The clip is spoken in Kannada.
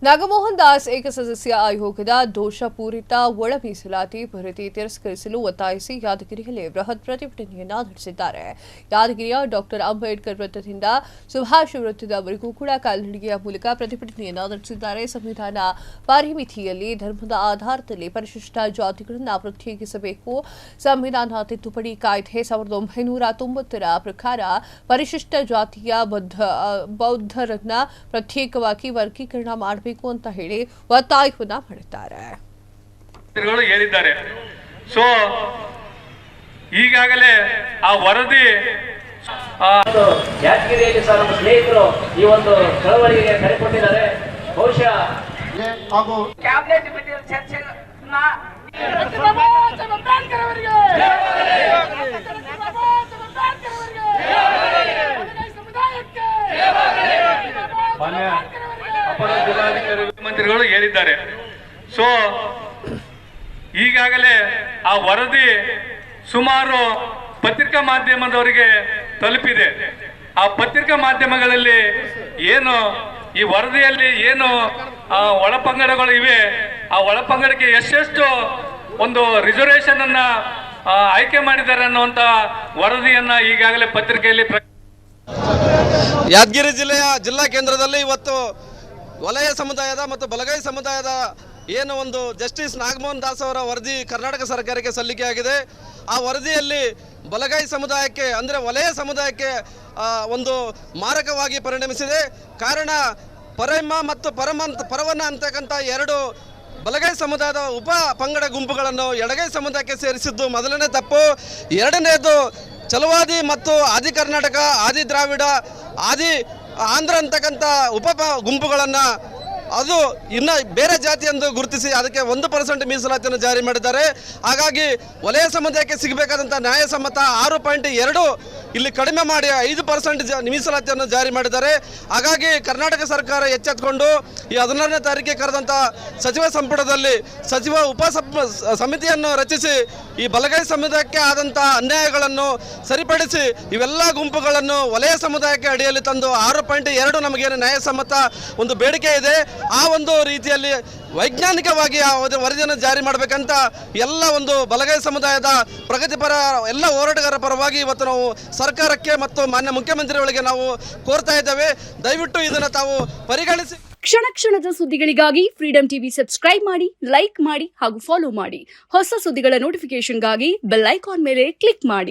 ನಾಗಮೋಹನ್ ದಾಸ್ ಏಕಸದಸ್ಯ ಆಯೋಗದ ದೋಷಪೂರಿತ ಒಳ ಮೀಸಲಾತಿ ವರದಿ ತಿರಸ್ಕರಿಸಲು ಒತ್ತಾಯಿಸಿ ಯಾದಗಿರಿಯಲ್ಲಿ ಬೃಹತ್ ಪ್ರತಿಭಟನೆಯನ್ನ ನಡೆಸಿದ್ದಾರೆ. ಯಾದಗಿರಿಯ ಡಾಕ್ಟರ್ ಅಂಬೇಡ್ಕರ್ ವೃತ್ತದಿಂದ ಸುಭಾಷ್ ವೃತ್ತದವರೆಗೂ ಕೂಡ ಕಾಲ್ನಡಿಗೆಯ ಮೂಲಕ ಪ್ರತಿಭಟನೆಯನ್ನ ನಡೆಸಿದ್ದಾರೆ. ಸಂವಿಧಾನ ಪರಿಮಿತಿಯಲ್ಲಿ ಧರ್ಮದ ಆಧಾರದಲ್ಲಿ ಪರಿಶಿಷ್ಟ ಜಾತಿಗಳನ್ನು ಪ್ರತ್ಯೇಕಿಸಬೇಕು. ಸಂವಿಧಾನ ತಿದ್ದುಪಡಿ ಕಾಯ್ದೆ 1990ರ ಪ್ರಕಾರ ಪರಿಶಿಷ್ಟ ಜಾತಿಯ ಬೌದ್ಧರನ್ನ ಪ್ರತ್ಯೇಕವಾಗಿ ವರ್ಗೀಕರಣ ಮಾಡಬೇಕು ಅಂತ ಹೇಳಿ ಒತ್ತಾಯವನ್ನ ಮಾಡಿದ್ದಾರೆ. ಹೇಳಿದ್ದಾರೆ. ಸೊ ಈಗಾಗಲೇ ಆ ವರದಿ ಯಾದಗಿರಿಯಲ್ಲಿ ಸಹ ನಮ್ಮ ಸ್ನೇಹಿತರು ಈ ಒಂದು ಚಳವಳಿಗೆ ಕರೆ ಕೊಟ್ಟಿದ್ದಾರೆ. ಬಹುಶಃ ಹಾಗೂ ಕ್ಯಾಬಿನೆಟ್ ಮೀಟಿಂಗ್ ಚರ್ಚೆ ಮಂತ್ರಿಗಳು ಹೇಳಿದ್ದಾರೆ. ಸೊ ಈಗಾಗಲೇ ಆ ವರದಿ ಸುಮಾರು ಪತ್ರಿಕಾ ಮಾಧ್ಯಮದವರಿಗೆ ತಲುಪಿದೆ. ಆ ಪತ್ರಿಕಾ ಮಾಧ್ಯಮಗಳಲ್ಲಿ ಏನು ಈ ವರದಿಯಲ್ಲಿ ಏನು ಒಳಪಂಗಡಗಳು ಇವೆ, ಆ ಒಳಪಂಗಡಕ್ಕೆ ಎಷ್ಟೆಷ್ಟು ಒಂದು ರಿಸರ್ವೇಶನ್ ಅನ್ನ ಆಯ್ಕೆ ಮಾಡಿದ್ದಾರೆ ಅನ್ನುವಂತ ವರದಿಯನ್ನ ಈಗಾಗಲೇ ಪತ್ರಿಕೆಯಲ್ಲಿ ಯಾದಗಿರಿ ಜಿಲ್ಲೆಯ ಜಿಲ್ಲಾ ಕೇಂದ್ರದಲ್ಲಿ ಇವತ್ತು ವಲಯ ಸಮುದಾಯದ ಮತ್ತು ಬಲಗೈ ಸಮುದಾಯದ ಏನು ಒಂದು ಜಸ್ಟಿಸ್ ನಾಗಮೋಹನ್ ದಾಸ್ ಅವರ ವರದಿ ಕರ್ನಾಟಕ ಸರ್ಕಾರಕ್ಕೆ ಸಲ್ಲಿಕೆಯಾಗಿದೆ. ಆ ವರದಿಯಲ್ಲಿ ಬಲಗೈ ಸಮುದಾಯಕ್ಕೆ ಅಂದರೆ ವಲಯ ಸಮುದಾಯಕ್ಕೆ ಒಂದು ಮಾರಕವಾಗಿ ಪರಿಣಮಿಸಿದೆ. ಕಾರಣ ಪರಮ ಮತ್ತು ಪರವನ್ನ ಅಂತಕ್ಕಂಥ ಎರಡು ಬಲಗೈ ಸಮುದಾಯದ ಉಪ ಪಂಗಡ ಗುಂಪುಗಳನ್ನು ಎಡಗೈ ಸಮುದಾಯಕ್ಕೆ ಸೇರಿಸಿದ್ದು ಮೊದಲನೇ ತಪ್ಪು. ಎರಡನೇದು ಛಲವಾದಿ ಮತ್ತು ಆದಿ ಕರ್ನಾಟಕ, ಆದಿ ದ್ರಾವಿಡ, ಆದಿ ಆಂಧ್ರ ಅಂತಕ್ಕಂಥ ಉಪ ಗುಂಪುಗಳನ್ನು ಅದು ಇನ್ನು ಬೇರೆ ಜಾತಿ ಎಂದು ಗುರುತಿಸಿ ಅದಕ್ಕೆ 1% ಮೀಸಲಾತಿಯನ್ನು ಜಾರಿ ಮಾಡಿದ್ದಾರೆ. ಹಾಗಾಗಿ ವಲಯ ಸಮುದಾಯಕ್ಕೆ ಸಿಗಬೇಕಾದಂಥ ನ್ಯಾಯಸಮ್ಮತ 6.2 ಇಲ್ಲಿ ಕಡಿಮೆ ಮಾಡಿ 5% ಮೀಸಲಾತಿಯನ್ನು ಜಾರಿ ಮಾಡಿದ್ದಾರೆ. ಹಾಗಾಗಿ ಕರ್ನಾಟಕ ಸರ್ಕಾರ ಎಚ್ಚೆತ್ತುಕೊಂಡು ಈ 16ನೇ ತಾರೀಕಿಗೆ ಕರೆದಂಥ ಸಚಿವ ಸಂಪುಟದಲ್ಲಿ ಸಚಿವ ಸಮಿತಿಯನ್ನು ರಚಿಸಿ ಈ ಬಲಗೈ ಸಮುದಾಯಕ್ಕೆ ಆದಂಥ ಅನ್ಯಾಯಗಳನ್ನು ಸರಿಪಡಿಸಿ ಇವೆಲ್ಲ ಗುಂಪುಗಳನ್ನು ವಲಯ ಸಮುದಾಯಕ್ಕೆ ಅಡಿಯಲ್ಲಿ ತಂದು 6.2 ನಮಗೇನು ನ್ಯಾಯಸಮ್ಮತ ಒಂದು ಬೇಡಿಕೆ ಇದೆ, ಆ ಒಂದು ರೀತಿಯಲ್ಲಿ ವೈಜ್ಞಾನಿಕವಾಗಿ ಆ ವರದಿಯನ್ನು ಜಾರಿ ಮಾಡಬೇಕಂತ ಎಲ್ಲ ಒಂದು ಬಲಗೈ ಸಮುದಾಯದ ಪ್ರಗತಿಪರ ಎಲ್ಲ ಹೋರಾಟಗಾರರ ಪರವಾಗಿ ಇವತ್ತು ನಾವು ಸರ್ಕಾರಕ್ಕೆ ಮತ್ತು ಮಾನ್ಯ ಮುಖ್ಯಮಂತ್ರಿಗಳಿಗೆ ನಾವು ಕೋರ್ತಾ ಇದ್ದೇವೆ. ದಯವಿಟ್ಟು ಇದನ್ನು ತಾವು ಪರಿಗಣಿಸಿ. ಕ್ಷಣ ಕ್ಷಣದ ಸುದ್ದಿಗಳಿಗಾಗಿ ಫ್ರೀಡಂ ಟಿವಿ ಸಬ್ಸ್ಕ್ರೈಬ್ ಮಾಡಿ, ಲೈಕ್ ಮಾಡಿ ಹಾಗೂ ಫಾಲೋ ಮಾಡಿ. ಹೊಸ ಸುದ್ದಿಗಳ ನೋಟಿಫಿಕೇಶನ್ಗಾಗಿ ಬೆಲ್ ಐಕಾನ್ ಮೇಲೆ ಕ್ಲಿಕ್ ಮಾಡಿ.